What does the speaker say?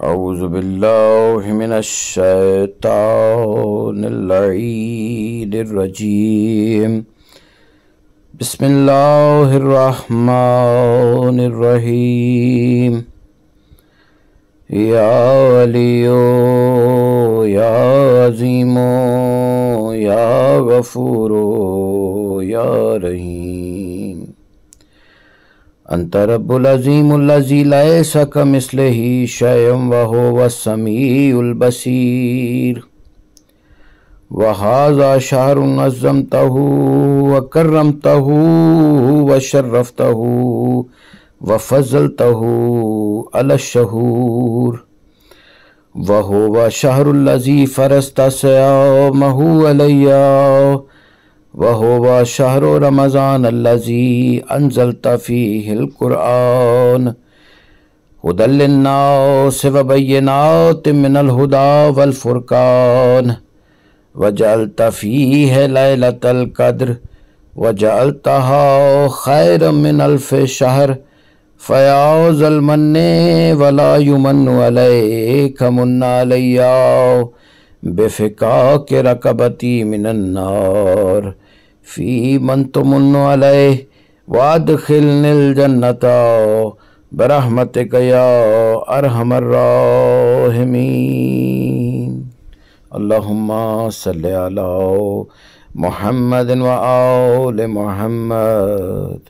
اعوذ باللہ من الشیطان اللعین الرجیم بسم اللہ الرحمن الرحیم یا علیو یا عظیمو یا غفورو یا رحیم انت رب العظیم الذی لیس کمثلہ شیء وہو السمیع البصیر وہذا شہر نظمتہ وکرمتہ وشرفتہ وفضلتہ علی الشہور وہو شہر الذی فرضت صیامہ علیہ وَهُوَ شَهْرُ رَمَضَانَ الَّذِي أَنزَلْتَ فِيهِ الْقُرْآنَ هُدًى لِلنَّاسِ وَبَيِّنَاتٍ مِّنَ الْهُدَى وَالْفُرْقَانِ وَجَعَلْتَ فِيهِ لَيْلَةَ الْقَدْرِ وَجَعَلْتَهَا خَيْرًا مِّنْ أَلْفِ شَهْرٍ فَيَا ذَا الْمَنِّ وَلَا يُمَنُّ عَلَيْكَ مُنَّ عَلَيَّ بِفِكَاكِ رَقَبَتِي مِنَ النَّارِ فی من تمن علیہ وادخلنی الجنۃ برحمتک یا ارحم الراحمین اللہم صلی علی محمد و آل محمد.